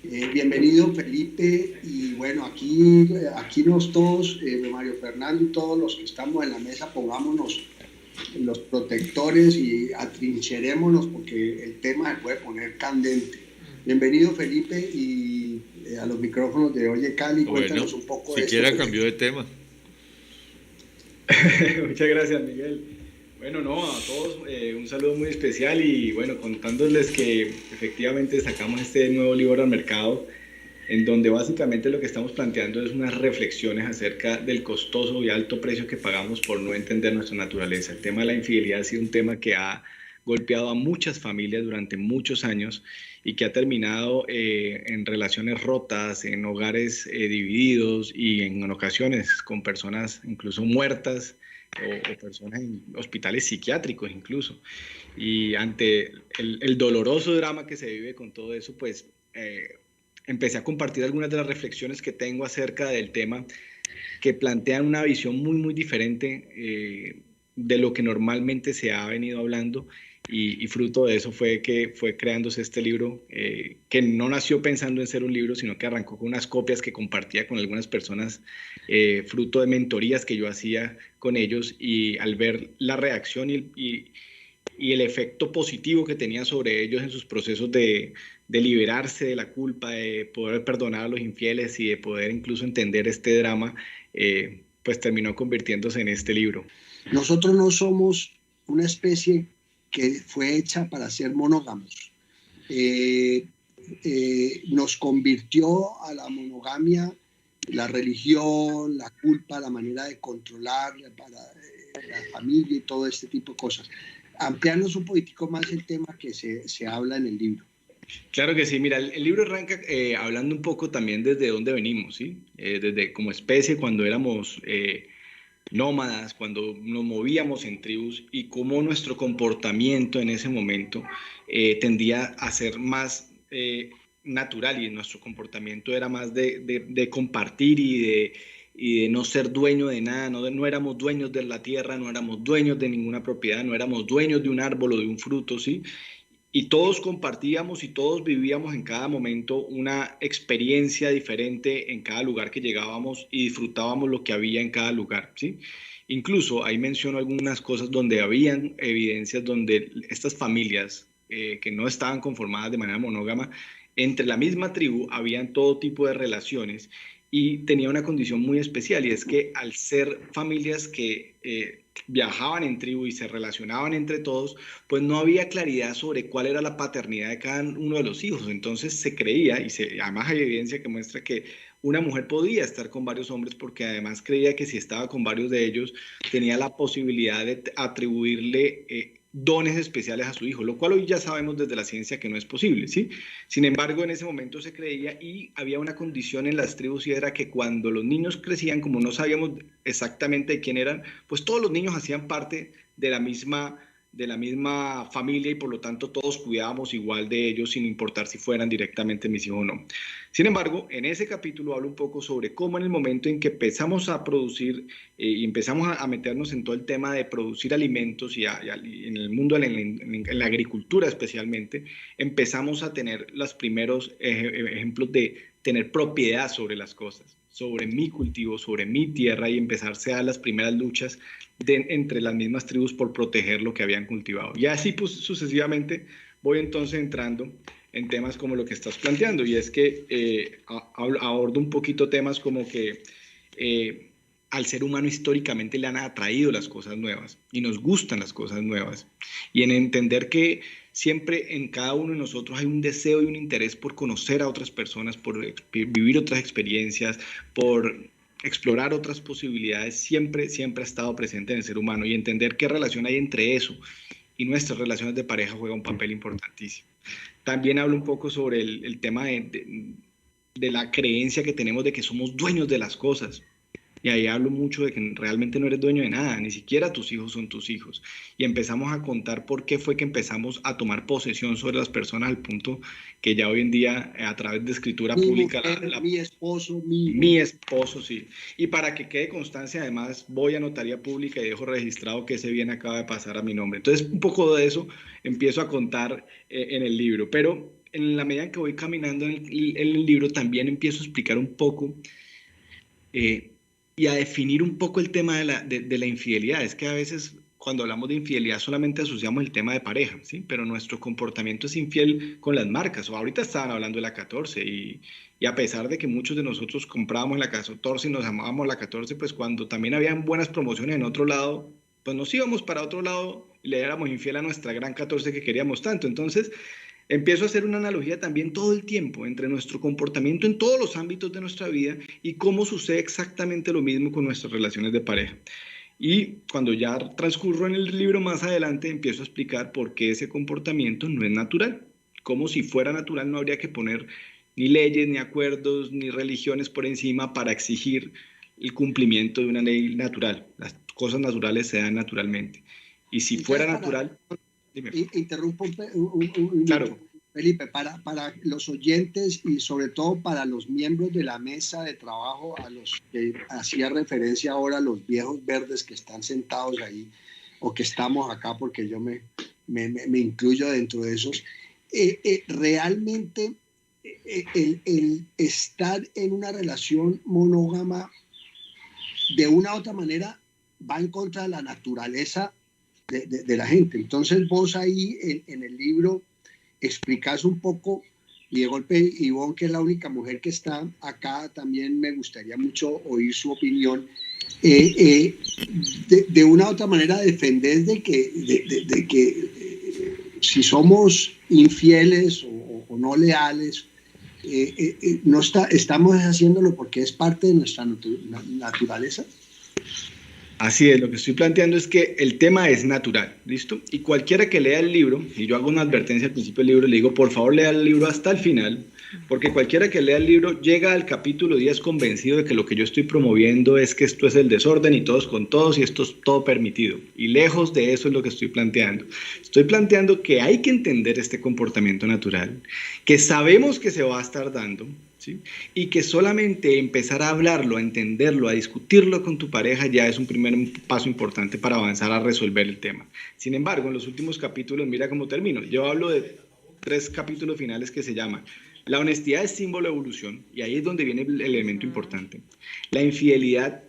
Bienvenido Felipe y bueno, aquí nos todos, Mario Fernando y todos los que estamos en la mesa, pongámonos los protectores y atrincherémonos porque el tema se puede poner candente. Bienvenido Felipe y a los micrófonos de Oye Cali, Bueno, cuéntanos un poco de este siquiera cambió proyecto. de tema. Muchas gracias, Miguel. Bueno, no, a todos un saludo muy especial y bueno, contándoles que efectivamente sacamos este nuevo libro al mercado, en donde básicamente lo que estamos planteando es unas reflexiones acerca del costoso y alto precio que pagamos por no entender nuestra naturaleza. El tema de la infidelidad ha sido un tema que ha golpeado a muchas familias durante muchos años y que ha terminado en relaciones rotas, en hogares divididos y en ocasiones con personas incluso muertas o personas en hospitales psiquiátricos incluso. Y ante el doloroso drama que se vive con todo eso, pues empecé a compartir algunas de las reflexiones que tengo acerca del tema que plantean una visión muy diferente de lo que normalmente se ha venido hablando y fruto de eso fue que fue creándose este libro que no nació pensando en ser un libro, sino que arrancó con unas copias que compartía con algunas personas, fruto de mentorías que yo hacía con ellos y al ver la reacción y el efecto positivo que tenía sobre ellos en sus procesos de liberarse de la culpa, de poder perdonar a los infieles y de poder incluso entender este drama, pues terminó convirtiéndose en este libro. Nosotros no somos una especie que fue hecha para ser monógamos. Eh, Nos convirtió a la monogamia la religión, la culpa, la manera de controlar para la familia y todo este tipo de cosas. Ampliarnos un poquitico más el tema que se habla en el libro. Claro que sí, mira, el libro arranca hablando un poco también desde dónde venimos, ¿sí? Desde como especie, cuando éramos nómadas, cuando nos movíamos en tribus y cómo nuestro comportamiento en ese momento tendía a ser más natural y nuestro comportamiento era más de compartir y de no ser dueño de nada, no éramos dueños de la tierra, no éramos dueños de ninguna propiedad, no éramos dueños de un árbol o de un fruto, ¿sí? Y todos compartíamos y todos vivíamos en cada momento una experiencia diferente en cada lugar que llegábamos y disfrutábamos lo que había en cada lugar, ¿sí? Incluso ahí menciono algunas cosas donde habían evidencias donde estas familias que no estaban conformadas de manera monógama, entre la misma tribu habían todo tipo de relaciones y tenía una condición muy especial y es que al ser familias que viajaban en tribu y se relacionaban entre todos, pues no había claridad sobre cuál era la paternidad de cada uno de los hijos. Entonces se creía, además hay evidencia que muestra que una mujer podía estar con varios hombres porque además creía que si estaba con varios de ellos tenía la posibilidad de atribuirle dones especiales a su hijo, lo cual hoy ya sabemos desde la ciencia que no es posible, ¿sí? Sin embargo, en ese momento se creía y había una condición en las tribus y era que cuando los niños crecían, como no sabíamos exactamente de quién eran, pues todos los niños hacían parte de la misma familia y por lo tanto todos cuidábamos igual de ellos sin importar si fueran directamente mis hijos o no. Sin embargo, en ese capítulo hablo un poco sobre cómo en el momento en que empezamos a producir y empezamos a meternos en todo el tema de producir alimentos y en el mundo, en la agricultura especialmente, empezamos a tener los primeros ejemplos de tener propiedad sobre las cosas, sobre mi cultivo, sobre mi tierra y empezarse a las primeras luchas entre las mismas tribus por proteger lo que habían cultivado. Y así pues sucesivamente voy entonces entrando en temas como lo que estás planteando y es que abordo un poquito temas como que al ser humano históricamente le han atraído las cosas nuevas y nos gustan las cosas nuevas y en entender que siempre en cada uno de nosotros hay un deseo y un interés por conocer a otras personas, por vivir otras experiencias, por explorar otras posibilidades, siempre ha estado presente en el ser humano y entender qué relación hay entre eso y nuestras relaciones de pareja juega un papel importantísimo. También hablo un poco sobre el tema de la creencia que tenemos de que somos dueños de las cosas. Y ahí hablo mucho de que realmente no eres dueño de nada, ni siquiera tus hijos son tus hijos. Y empezamos a contar por qué fue que empezamos a tomar posesión sobre las personas al punto que ya hoy en día, a través de escritura Mi pública, mujer, mi esposo, mi hijo. mi esposo, sí. Y para que quede constancia, además, voy a notaría pública y dejo registrado que ese bien acaba de pasar a mi nombre. Entonces, un poco de eso empiezo a contar en el libro. Pero en la medida en que voy caminando en el libro, también empiezo a explicar un poco y a definir un poco el tema de la infidelidad. Es que a veces cuando hablamos de infidelidad solamente asociamos el tema de pareja, ¿sí? Pero nuestro comportamiento es infiel con las marcas. O ahorita estaban hablando de la 14 y a pesar de que muchos de nosotros comprábamos la 14 y nos amábamos la 14, pues cuando también habían buenas promociones en otro lado, pues nos íbamos para otro lado y le éramos infiel a nuestra gran 14 que queríamos tanto. Entonces, empiezo a hacer una analogía también todo el tiempo entre nuestro comportamiento en todos los ámbitos de nuestra vida y cómo sucede exactamente lo mismo con nuestras relaciones de pareja. Y cuando ya transcurro en el libro más adelante, empiezo a explicar por qué ese comportamiento no es natural. Como si fuera natural, no habría que poner ni leyes, ni acuerdos, ni religiones por encima para exigir el cumplimiento de una ley natural. Las cosas naturales se dan naturalmente. Y si Entonces, fuera natural... Dime. Interrumpo un Claro. Felipe, para los oyentes y sobre todo para los miembros de la mesa de trabajo a los que hacía referencia ahora, los viejos verdes que están sentados ahí o que estamos acá, porque yo me incluyo dentro de esos, realmente el estar en una relación monógama de una u otra manera va en contra de la naturaleza de la gente. Entonces vos ahí en el libro explicás un poco, y de golpe Ivonne, que es la única mujer que está acá, también me gustaría mucho oír su opinión. De una u otra manera defendés de que si somos infieles o no leales, no estamos haciéndolo porque es parte de nuestra naturaleza. Así es, lo que estoy planteando es que el tema es natural, ¿listo? Y cualquiera que lea el libro, y yo hago una advertencia al principio del libro, le digo, por favor lea el libro hasta el final, porque cualquiera que lea el libro llega al capítulo 10 convencido de que lo que yo estoy promoviendo es que esto es el desorden y todos con todos y esto es todo permitido. Y lejos de eso es lo que estoy planteando. Estoy planteando que hay que entender este comportamiento natural, que sabemos que se va a estar dando, ¿sí? Y que solamente empezar a hablarlo, a entenderlo, a discutirlo con tu pareja ya es un primer paso importante para avanzar a resolver el tema. Sin embargo, en los últimos capítulos, mira cómo termino. Yo hablo de 3 capítulos finales que se llaman la honestidad es símbolo de evolución, y ahí es donde viene el elemento importante. La infidelidad,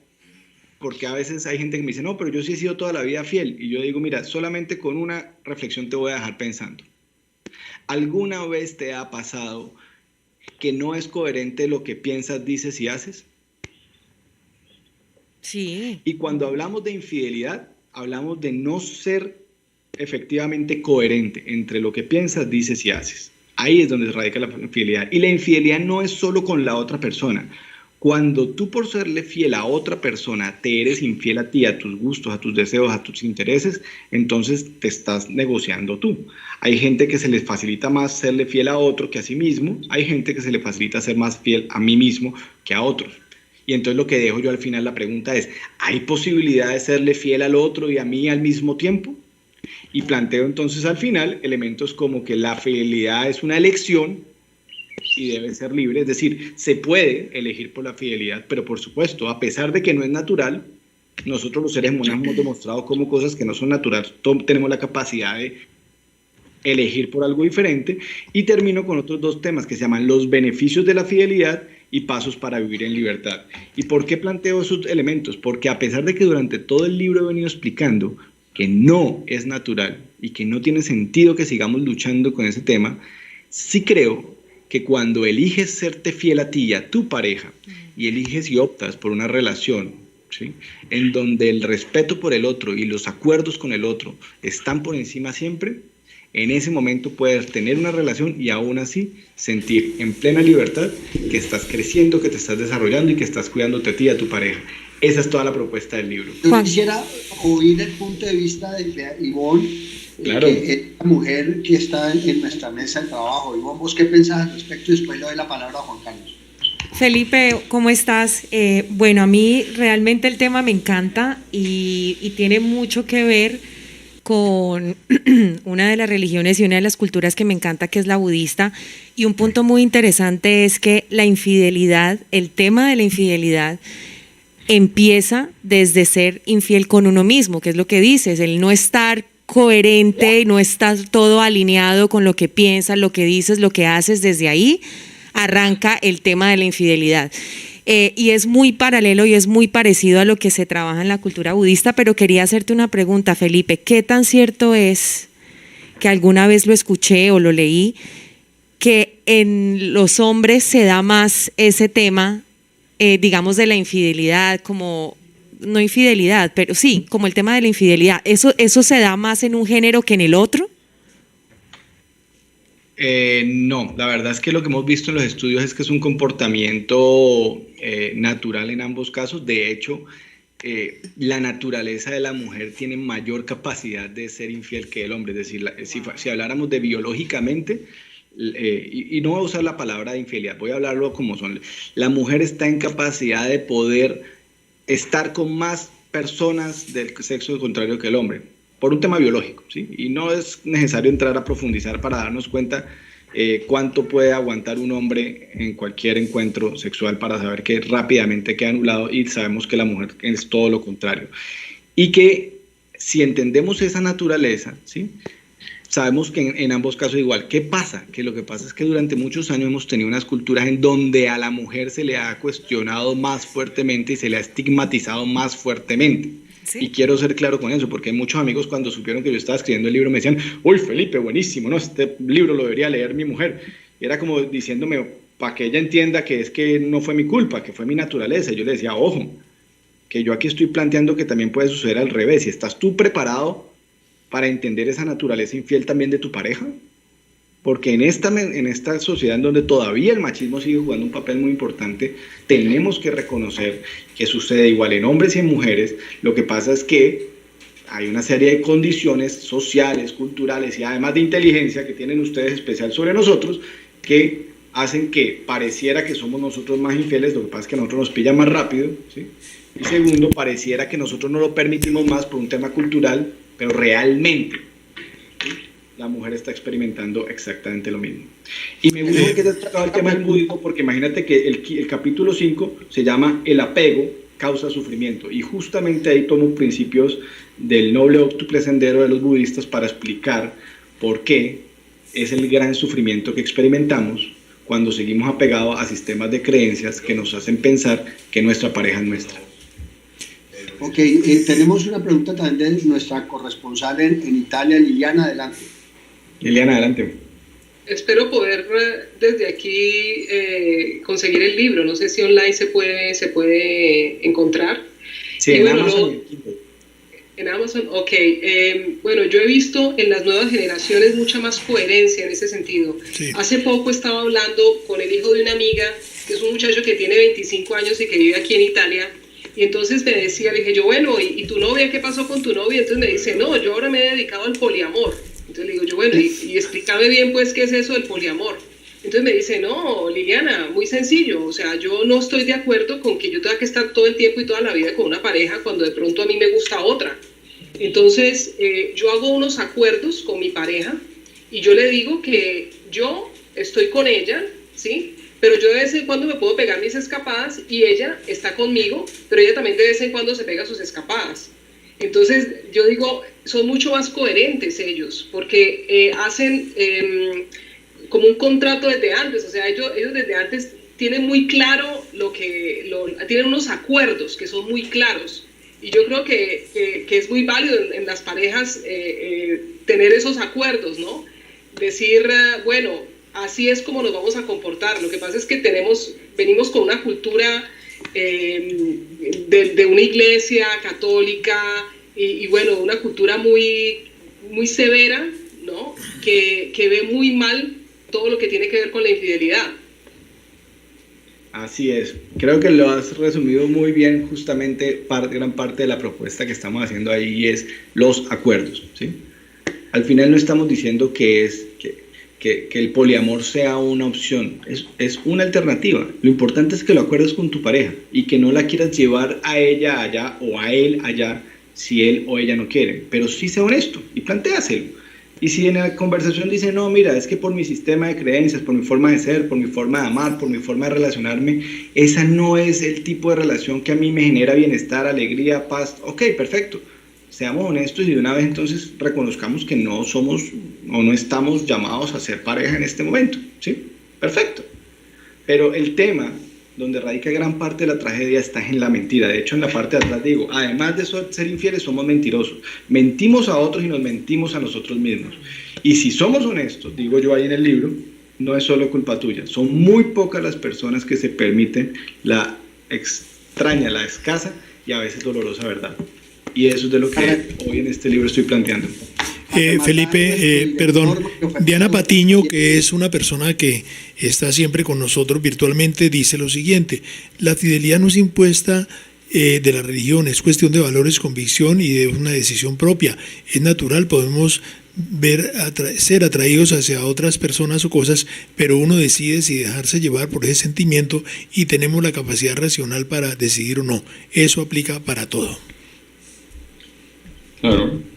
porque a veces hay gente que me dice, no, pero yo sí he sido toda la vida fiel, y yo digo, mira, solamente con una reflexión te voy a dejar pensando. ¿Alguna vez te ha pasado que no es coherente lo que piensas, dices y haces? Sí. Y cuando hablamos de infidelidad, hablamos de no ser efectivamente coherente entre lo que piensas, dices y haces. Ahí es donde radica la infidelidad. Y la infidelidad no es solo con la otra persona. Cuando tú por serle fiel a otra persona te eres infiel a ti, a tus gustos, a tus deseos, a tus intereses, entonces te estás negociando tú. Hay gente que se les facilita más serle fiel a otro que a sí mismo. Hay gente que se le facilita ser más fiel a mí mismo que a otros. Y entonces lo que dejo yo al final, la pregunta es, ¿hay posibilidad de serle fiel al otro y a mí al mismo tiempo? Y planteo entonces al final elementos como que la fidelidad es una elección y debe ser libre, es decir, se puede elegir por la fidelidad, pero por supuesto, a pesar de que no es natural, nosotros los seres humanos hemos demostrado cómo cosas que no son naturales, tenemos la capacidad de elegir por algo diferente. Y termino con otros 2 temas que se llaman los beneficios de la fidelidad y pasos para vivir en libertad. ¿Y por qué planteo esos elementos? Porque a pesar de que durante todo el libro he venido explicando que no es natural y que no tiene sentido que sigamos luchando con ese tema, sí creo que cuando eliges serte fiel a ti y a tu pareja, y eliges y optas por una relación, ¿sí?, en donde el respeto por el otro y los acuerdos con el otro están por encima siempre, en ese momento puedes tener una relación y aún así sentir en plena libertad que estás creciendo, que te estás desarrollando y que estás cuidándote a ti y a tu pareja. Esa es toda la propuesta del libro. Yo quisiera oír el punto de vista de Ivonne, claro, que es la mujer que está en nuestra mesa de trabajo. Ivonne, ¿vos qué pensás al respecto? Después le doy la palabra a Juan Carlos. Felipe, ¿cómo estás? Bueno, a mí realmente el tema me encanta y tiene mucho que ver con una de las religiones y una de las culturas que me encanta, que es la budista. Y un punto muy interesante es que la infidelidad, el tema de la infidelidad, empieza desde ser infiel con uno mismo, que es lo que dices, el no estar coherente y no estás todo alineado con lo que piensas, lo que dices, lo que haces, desde ahí arranca el tema de la infidelidad. Y es muy paralelo y es muy parecido a lo que se trabaja en la cultura budista, pero quería hacerte una pregunta, Felipe. ¿Qué tan cierto es, que alguna vez lo escuché o lo leí, que en los hombres se da más ese tema, digamos, de la infidelidad, como, no infidelidad, pero sí, como el tema de la infidelidad? ¿Eso se da más en un género que en el otro? No, la verdad es que lo que hemos visto en los estudios es que es un comportamiento natural en ambos casos. De hecho, la naturaleza de la mujer tiene mayor capacidad de ser infiel que el hombre. Es decir, si habláramos de biológicamente, y no voy a usar la palabra de infidelidad, voy a hablarlo como son. La mujer está en capacidad de poder estar con más personas del sexo contrario que el hombre, por un tema biológico, ¿sí? Y no es necesario entrar a profundizar para darnos cuenta cuánto puede aguantar un hombre en cualquier encuentro sexual, para saber que rápidamente queda anulado, y sabemos que la mujer es todo lo contrario. Y que si entendemos esa naturaleza, ¿sí?, sabemos que en ambos casos igual. ¿Qué pasa? Que lo que pasa es que durante muchos años hemos tenido unas culturas en donde a la mujer se le ha cuestionado más fuertemente y se le ha estigmatizado más fuertemente. ¿Sí? Y quiero ser claro con eso, porque muchos amigos, cuando supieron que yo estaba escribiendo el libro, me decían: uy, Felipe, buenísimo, ¿no? Este libro lo debería leer mi mujer. Y era como diciéndome, para que ella entienda que es que no fue mi culpa, que fue mi naturaleza. Y yo le decía: ojo, que yo aquí estoy planteando que también puede suceder al revés. Si estás tú preparado para entender esa naturaleza infiel también de tu pareja, porque en esta sociedad en donde todavía el machismo sigue jugando un papel muy importante, tenemos que reconocer que sucede igual en hombres y en mujeres. Lo que pasa es que hay una serie de condiciones sociales, culturales y además de inteligencia que tienen ustedes especial sobre nosotros, que hacen que pareciera que somos nosotros más infieles. Lo que pasa es que a nosotros nos pilla más rápido, ¿sí? Y segundo, pareciera que nosotros no lo permitimos más por un tema cultural, pero realmente, ¿sí?, la mujer está experimentando exactamente lo mismo. Y me gusta que te has tocado el tema del budismo, porque imagínate que el capítulo 5 se llama El apego causa sufrimiento, y justamente ahí tomo principios del noble óctuple sendero de los budistas para explicar por qué es el gran sufrimiento que experimentamos cuando seguimos apegados a sistemas de creencias que nos hacen pensar que nuestra pareja es nuestra. Ok, tenemos una pregunta también de nuestra corresponsal en Italia, Liliana, adelante. Liliana, adelante. Espero poder desde aquí conseguir el libro. No sé si online se puede encontrar. Sí, en bueno, Amazon. En Amazon, ok. Bueno, yo he visto en las nuevas generaciones mucha más coherencia en ese sentido. Sí. Hace poco estaba hablando con el hijo de una amiga, que es un muchacho que tiene 25 años y que vive aquí en Italia. Y entonces me decía, le dije yo, bueno, ¿y tu novia? ¿Qué pasó con tu novia? Entonces me dice, no, yo ahora me he dedicado al poliamor. Entonces le digo yo, bueno, y explícame bien, pues, ¿qué es eso del poliamor? Entonces me dice, no, Liliana, muy sencillo, o sea, yo no estoy de acuerdo con que yo tenga que estar todo el tiempo y toda la vida con una pareja cuando de pronto a mí me gusta otra. Entonces, yo hago unos acuerdos con mi pareja y yo le digo que yo estoy con ella, ¿sí?, pero yo de vez en cuando me puedo pegar mis escapadas y ella está conmigo, pero ella también de vez en cuando se pega sus escapadas. Entonces, yo digo, son mucho más coherentes ellos, porque hacen como un contrato desde antes. O sea, ellos desde antes tienen muy claro tienen unos acuerdos que son muy claros. Y yo creo que es muy válido en las parejas tener esos acuerdos, ¿no? Decir, bueno, así es como nos vamos a comportar. Lo que pasa es que venimos con una cultura de una iglesia católica y bueno, una cultura muy, muy severa, ¿no? Que ve muy mal todo lo que tiene que ver con la infidelidad. Así es. Creo que lo has resumido muy bien. Justamente gran parte de la propuesta que estamos haciendo ahí es los acuerdos, ¿sí? Al final no estamos diciendo que el poliamor sea una opción, es una alternativa. Lo importante es que lo acuerdes con tu pareja y que no la quieras llevar a ella allá o a él allá si él o ella no quieren, pero sí sea honesto y plantéaselo. Y si en la conversación dice, no, mira, es que por mi sistema de creencias, por mi forma de ser, por mi forma de amar, por mi forma de relacionarme, esa no es el tipo de relación que a mí me genera bienestar, alegría, paz, ok, perfecto. seamos honestos y de una vez entonces reconozcamos que no somos o no estamos llamados a ser pareja en este momento, ¿sí? Perfecto. Pero el tema donde radica gran parte de la tragedia está en la mentira. De hecho, en la parte de atrás digo, además de ser infieles, somos mentirosos. Mentimos a otros y nos mentimos a nosotros mismos. Y si somos honestos, digo yo ahí en el libro, no es solo culpa tuya. Son muy pocas las personas que se permiten la extraña, la escasa y a veces dolorosa verdad. Y eso es de lo que hoy en este libro estoy planteando. Felipe, perdón, Diana Patiño, que es una persona que está siempre con nosotros virtualmente, dice lo siguiente: la fidelidad no es impuesta de la religión, es cuestión de valores, convicción y de una decisión propia. Es natural, podemos ser atraídos hacia otras personas o cosas, pero uno decide si dejarse llevar por ese sentimiento y tenemos la capacidad racional para decidir o no. Eso aplica para todo. Claro.